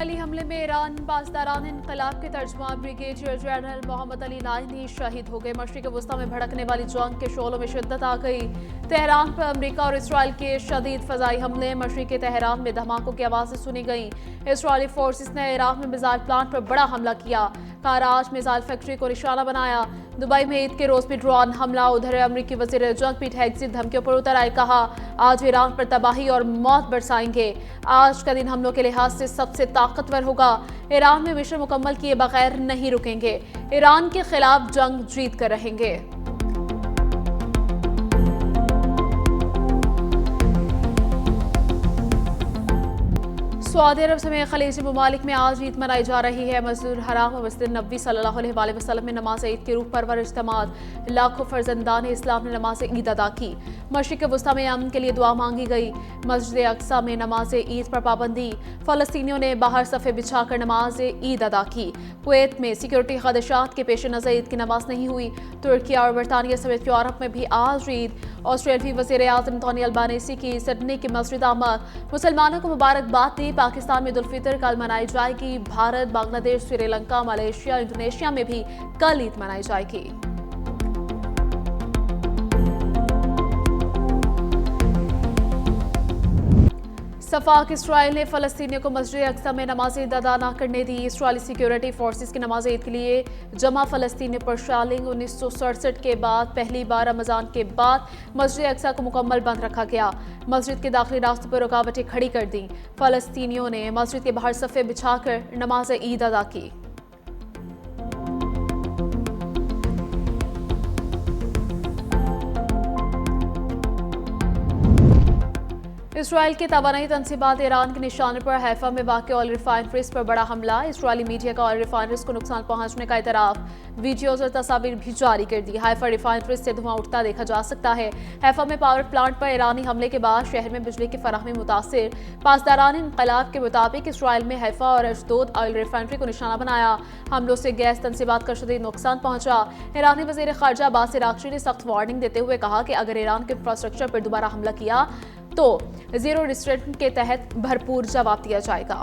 Israeli हमले में Iran पासदारान इनकलाब के तर्जुमान brigadier general Mohammad Ali Naini शहीद हो गए। मशरिक वस्ता में भड़कने वाली जंग के शोलों में शिद्दत आ गई। तेहरान पर अमेरिका और इसराइल के शदीद फजाई हमले। मशरिक तेहरान में धमाकों की आवाज़ें सुनी गईं। इसराइली फोर्सेस ने इराक में मिसाइल प्लांट पर बड़ा हमला किया। कराच मिसाइल फैक्ट्री को निशाना बनाया। दुबई में ईद के रोज भी ड्रोन हमला। उधर अमरीकी वजीर जंग पीट हेग्ज़ी धमकियों पर उतर आए, कहा आज ईरान पर तबाही और मौत बरसाएंगे। आज का दिन हमलों के लिहाज से सबसे ताकतवर होगा। ईरान में मिशन मुकम्मल किए बगैर नहीं रुकेंगे। ईरान के खिलाफ जंग जीत कर रहेंगे। सऊदी अरब समेत खलीजी ममालिक में आज ईद मनाई जा रही है। मस्जिद हराम और मस्जिद नबी सल्लल्लाहु अलैहि वसल्लम में नमाज ईद के रूह परवर इज्तिमात लाखों फर्जंदान इस्लाम ने नमाज ईद अदा की। मशरिक वस्ता में अमन के लिए दुआ मांगी गई। मस्जिद अक्सा में नमाज ईद पर पाबंदी। फलस्तीनियों ने बाहर सफ़े बिछाकर नमाज ईद अदा की। कुवैत में सिक्योरिटी खदशात के पेश नज़र ईद की नमाज नहीं हुई। तुर्की और बरतानिया समेत यूरोप में भी आज ईद। ऑस्ट्रेलियाई वज़ीर आज़म टोनी अल्बानीसी की सिडनी की मस्जिद आमद। मुसलमानों को मुबारकबाद दी। पाकिस्तान में ईद उल फितर कल मनाई जाएगी। भारत, बांग्लादेश, श्रीलंका, मलेशिया, इंडोनेशिया में भी कल ईद मनाई जाएगी। सफाक इसराइल ने फलस्तीनियों को मस्जिद अक्सा में नमाज ईद अदा न करने दी। इसराइली सिक्योरिटी फोर्सेस की नमाज ईद के लिए जमा फलस्तीनियों पर शेलिंग। 1967 के बाद पहली बार रमजान के बाद मस्जिद अक्सा को मुकम्मल बंद रखा गया। मस्जिद के दाखिली रास्तों पर रुकावटें खड़ी कर दी। फलस्तीनियों ने मस्जिद के बाहर सफ़े बिछाकर नमाज ईद अदा की। इसराइल के तवानाई तनसीबात ईरान के निशाने पर हैफा में वाक़ ऑयल रिफाइनरीज पर बड़ा हमला। इसराइली मीडिया का ऑयल रिफाइनरीज को नुकसान पहुंचने का इतराफ। वीडियोज और तस्वीर भी जारी कर दी। हैफा रिफाइनरीज से धुआं उठता देखा जा सकता है। हैफा में पावर प्लांट पर ईरानी हमले के बाद शहर में बिजली की फराहमी मुतासिर। पासदारान इनकलाब के मुताबिक इसराइल में हैफा और अशदोद ऑयल रिफाइनरी को निशाना बनाया। हमलों से गैस तनसीबात का शदीद नुकसान पहुंचा। ईरानी वज़ीर ख़ारजा अब्बास अराग़ची ने सख्त वार्निंग देते हुए कहा कि अगर ईरान के इंफ्रास्ट्रक्चर पर दोबारा हमला किया तो जीरो रिस्ट्रेंट के तहत भरपूर जवाब दिया जाएगा।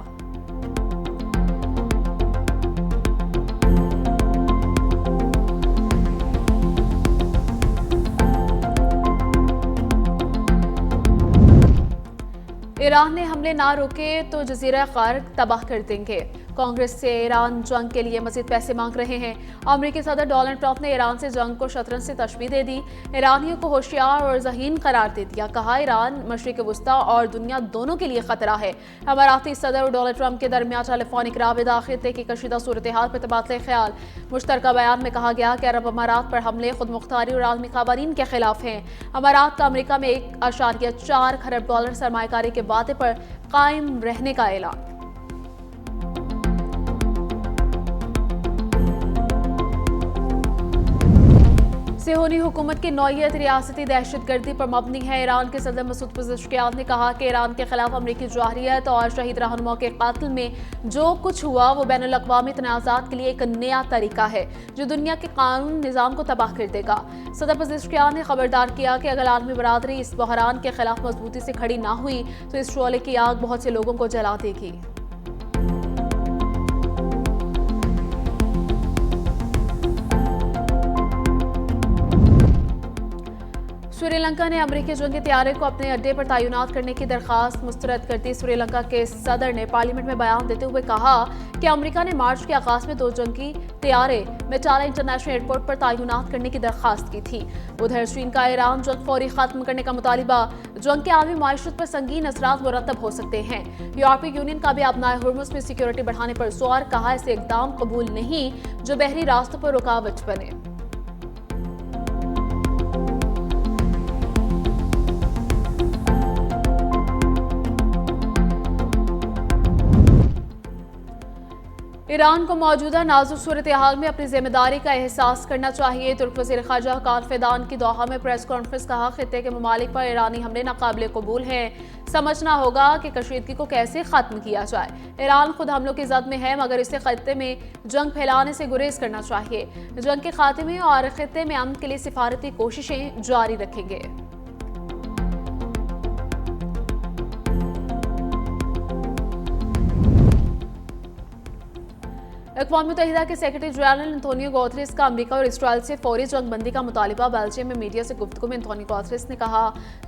ईरान ने हमले ना रोके तो जजीरा क़र्क तबाह कर देंगे। कांग्रेस से ईरान जंग के लिए मजीद पैसे मांग रहे हैं। अमेरिकी सदर डोनाल्ड ट्रंप ने ईरान से जंग को शतरंज से तशबीह दे दी। ईरानियों को होशियार और ज़हीन करार दे दिया। कहा ईरान मशरिक वस्ता और दुनिया दोनों के लिए खतरा है। अमाराती सदर और डोनाल्ड ट्रंप के दरमियान टेलीफोनिक राबिता खित्ते की कशीदा सूरत हाल पर तबादला ख्याल। मुश्तरका बयान में कहा गया कि अरब अमारात पर हमले खुद मुख्तारी और आलमी क़वानीन के खिलाफ हैं। अमारात का अमेरिका में $1.4 खरब सरमायाकारी के वादे पर कायम रहने का ऐलान। सिहोनी हुकूमत की नौयत रियासती दहशतगर्दी पर मबनी है। ईरान के सदर मसूद पेज़ेश्कियान ने कहा कि ईरान के खिलाफ अमरीकी जारहियत और शहीद रहनुमाओं के कातिल में जो कुछ हुआ वो बैनुल अक़वामी तनाज़ात के लिए एक नया तरीका है जो दुनिया के कानून निज़ाम को तबाह कर देगा। सदर पेज़ेश्कियान ने खबरदार किया कि अगर आलमी बरादरी इस बहरान के खिलाफ मजबूती से खड़ी ना हुई तो इस शोले की आग बहुत से लोगों को जला देगी। श्रीलंका ने अमेरिकी जंगी तैयारे को अपने अड्डे पर तैनात करने की दरख्वास्त मुस्तरद कर दी। श्रीलंका के सदर ने पार्लियामेंट में बयान देते हुए कहा कि अमेरिका ने मार्च के आगाज में 2 जंगी तैयारे मेटाला इंटरनेशनल एयरपोर्ट पर तैनात करने की दरख्वास्त की थी। उधर चीन का ईरान जंग फौरी खत्म करने का मुतालिबा। जंग के आलमी मायशत पर संगीन असरात मुरतब हो सकते हैं। यूरोपीय यूनियन का भी अपना हुर्मुज़ में सिक्योरिटी बढ़ाने पर जोर। कहा ऐसे इकदाम कबूल नहीं जो बहरी रास्तों पर रुकावट बने। ईरान को मौजूदा नाजुक सूरत हाल में अपनी जिम्मेदारी का एहसास करना चाहिए। तुर्क वज़ीर ख़ारजा हकान फ़िदान की दोहा में प्रेस कॉन्फ्रेंस। कहा खित्ते के ममालिक पर ईरानी हमले नाकाबिले कबूल हैं। समझना होगा कि कशीदगी को कैसे ख़त्म किया जाए। ईरान खुद हमलों की जद में है मगर इसे खित्ते में जंग फैलाने से गुरेज करना चाहिए। जंग के खात्मे और खित्ते में अमन के लिए सिफारती कोशिशें जारी रखेंगे। अक़वाम मुत्तहिदा के सेक्रेटरी जनरल एंटोनियो गुतेरेस का अमेरिका और इसराइल से फौरी जंगबंदी का मुतालिबा। बेल्जियम में मीडिया से गुफ्तगू में एंटोनियो गुतेरेस ने कहा,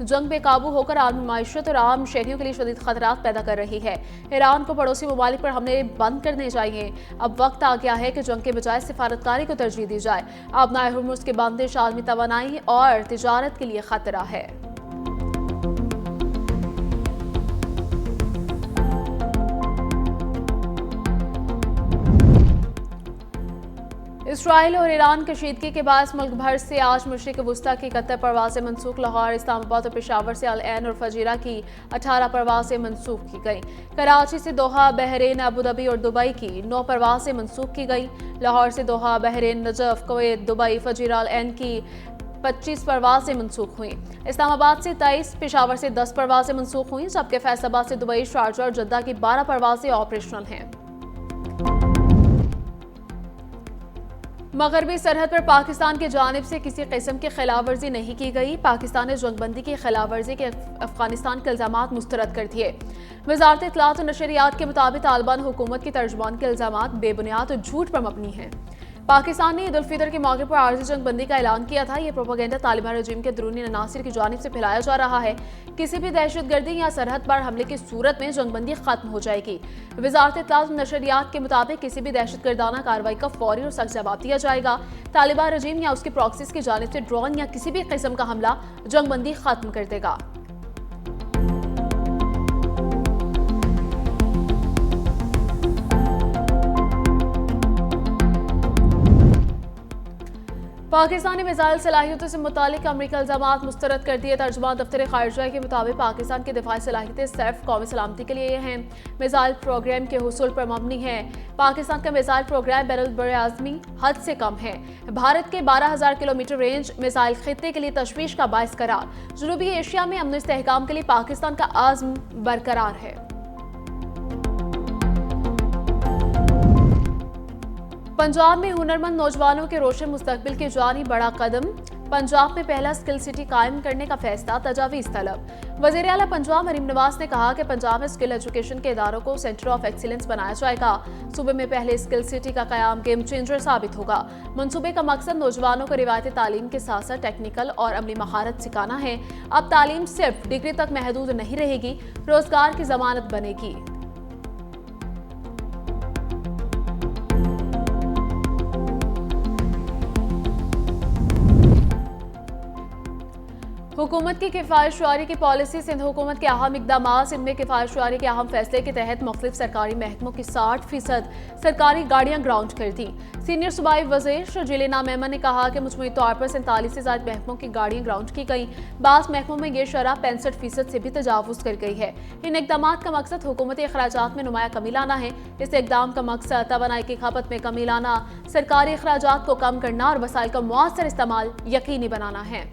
जंग बेकाबू होकर आलमी मायशत और आम शहरियों के लिए शदीद खतरात पैदा कर रही है। ईरान को पड़ोसी ममालिक पर हमले बंद करने चाहिए। अब वक्त आ गया है कि जंग के बजाय सिफारतकारी को तरजीह दी जाए। अब नाए हुर्मुज़ की बंदिश आलमी तवानाई और तिजारत के लिए खतरा है। इसराइल और ईरान कशीदगी के बाद मुल्क भर से आज मशरिक़ वुस्ता की 71 परवाजें मनसूख। लाहौर, इस्लामाबाद और पेशावर से अल ऐन और फजीरा की 18 परवाजें मनसूख की गई। कराची से दोहा, बहरीन, अबूधाबी और दुबई की 9 परवाजें मनसूख की गई। लाहौर से Doha, Bahrain, Najaf, Kuwait, Dubai, Fujairah, Al Ain की 25 परवाजें मनसूख हुई। इस्लामाबाद से 23, पेशावर से 10 परवाजें मनसूख हुई, जबकि फैसलाबाद से दुबई, शारजा और जद्दा की 12 परवाजें ऑपरेशनल हैं। मगरबी सरहद पर पाकिस्तान की जानिब से किसी किस्म की खिलाफ वर्जी नहीं की गई। पाकिस्तान ने जंगबंदी की खिलाफ वर्जी के अफगानिस्तान के इल्जामात मुस्तरद कर दिए। वजारत इत्तलात और नशरियात के मुताबिक तालिबान हुकूमत की तर्जुमान के इल्जामात बेबुनियाद और झूठ पर मबनी हैं। पाकिस्तान ने ईद उल फितर के मौके पर आर्जी जंगबंदी का ऐलान किया था। यह प्रोपेगेंडा तालिबान रजीम के अंदरूनी अनासिर की जानिब से फैलाया जा रहा है। किसी भी दहशतगर्दी या सरहद पर हमले की सूरत में जंगबंदी खत्म हो जाएगी। वजारत इत्तलात और नशरियात के मुताबिक किसी भी दहशतगर्दाना कार्रवाई का फौरी और सख्त जवाब दिया जाएगा। तालिबान रजीम या उसकी प्रॉक्सीज की जानिब से ड्रोन या किसी भी किस्म का हमला जंगबंदी खत्म कर देगा। पाकिस्तान ने मिसाइल सलाहियतों से मुतालिक अमरीकी इल्जामात मुस्तरद कर दिए। तर्जुमान दफ्तर खारिजा के मुताबिक पाकिस्तान की दिफाई सलाहियतें सिर्फ कौमी सलामती के लिए हैं। मिसाइल प्रोग्राम के हुसूल पर मबनी है। पाकिस्तान का मिसाइल प्रोग्राम बैरुल-बर-आज़मी हद से कम है। भारत के 12,000 किलोमीटर रेंज मिसाइल खित्ते के लिए तशवीश का बायस करार। जनूबी एशिया में अमन इस्तेहकाम के लिए पाकिस्तान का आज़म बरकरार है। पंजाब में हुनरमंद नौजवानों के रोशन मुस्तकबिल की जानी बड़ा कदम। पंजाब में पहला स्किल सिटी कायम करने का फैसला, तजावीज़ तलब। वज़ीर आला पंजाब मरीम नवाज ने कहा कि पंजाब में स्किल एजुकेशन के इदारों को सेंटर ऑफ एक्सीलेंस बनाया जाएगा। सूबे में पहले स्किल सिटी का कयाम गेम चेंजर साबित होगा। मंसूबे का मकसद नौजवानों को रिवायती तालीम के साथ साथ टेक्निकल और अमली महारत सिखाना है। अब तालीम सिर्फ डिग्री तक महदूद नहीं रहेगी, रोजगार की जमानत बनेगी। हुकूमत की किफ़ायतशुआरी की पॉलिसी। सिंध हुकूमत के अहम इकदाम। इनमें किफ़ायतशुआरी के अहम फैसले के तहत मुख्तलिफ सरकारी महकमों की 60% सरकारी गाड़ियाँ ग्राउंड कर दी। सीनियर सूबाई वज़ीर शर्जील इनाम मेमन ने कहा कि मजमूई तौर पर 47 से ज़ायद महकमों की गाड़ियाँ ग्राउंड की गई। बाज़ महकमों में यह शरह 65% से भी तजावुज़ कर गई है। इन इकदाम का मकसद हुकूमती अखराजात में नुमाया कमी लाना है। इस इकदाम का मकसद तवानाई की खपत में कमी लाना, सरकारी अखराजात को कम करना और वसाइल का मुअस्सर इस्तेमाल यकीनी बनाना है।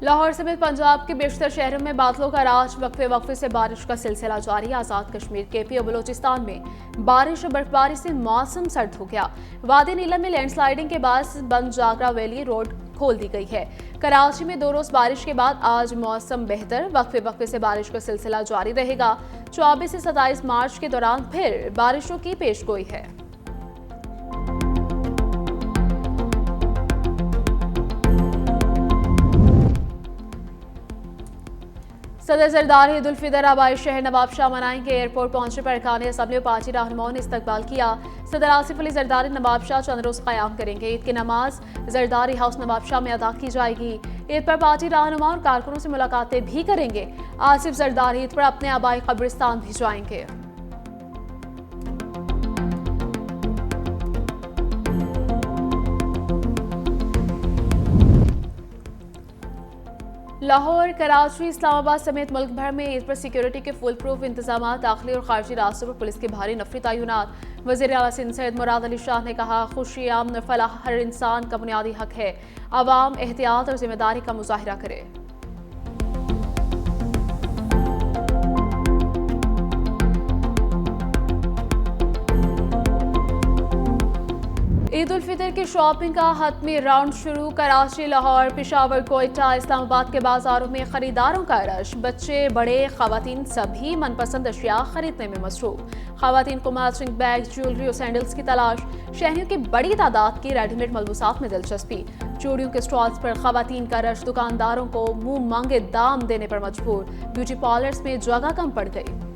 लाहौर समेत पंजाब के बेशतर शहरों में बादलों का राज। वक्फे से बारिश का सिलसिला जारी। आज़ाद कश्मीर, केपी और बलोचिस्तान में बारिश और बर्फबारी से मौसम सर्द हो गया। वादी नीलम में लैंडस्लाइडिंग के बाद बंद जागरा वैली रोड खोल दी गई है। कराची में 2 रोज बारिश के बाद आज मौसम बेहतर। वक्फे से बारिश का सिलसिला जारी रहेगा। 24 से 27 मार्च के दौरान फिर बारिशों की पेशगोई है। सदर जरदारी ईद उल फितर आबाई शहर नवाबशाह मनाएंगे। एयरपोर्ट पहुंचने पर अरकान असम्बली और पार्टी रहनुमाओं ने इस्तकबाल किया। सदर आसिफ अली जरदारी नवाबशाह चंद रोज क़याम करेंगे। ईद की नमाज जरदारी हाउस नवाबशाह में अदा की जाएगी। ईद पर पार्टी रहनुमा और कारकुनों से मुलाकातें भी करेंगे। आसिफ जरदारी ईद पर अपने आबाई कब्रिस्तान भी जाएंगे। लाहौर, कराची, इस्लामाबाद समेत मुल्क भर में ईद पर सिक्योरिटी के फुल प्रूफ इंतजाम। दाखिली और खारजी रास्तों पर पुलिस के भारी नफरी तैनात। वज़ीर आला सिंध सैयद मुराद अली शाह ने कहा, खुशी, अमन और फलाह हर इंसान का बुनियादी हक है। अवाम एहतियात और जिम्मेदारी का मुजाहिरा करे। ईद ईद उल फितर की शॉपिंग का हतमी राउंड शुरू। कराची, लाहौर, पेशावर, कोयटा, इस्लामाबाद के बाजारों में खरीदारों का रश। बच्चे, बड़े, खवातीन सभी मनपसंद अशिया खरीदने में मसरूफ। खवातीन को मैचिंग बैग, ज्वेलरी और सैंडल्स की तलाश। शहरियों की बड़ी तादाद की रेडीमेड मलबूसात में दिलचस्पी। चूड़ियों के स्टॉल्स पर खवातीन का रश। दुकानदारों को मुंह मांगे दाम देने पर मजबूर। ब्यूटी पार्लर्स में जगह कम पड़ गई।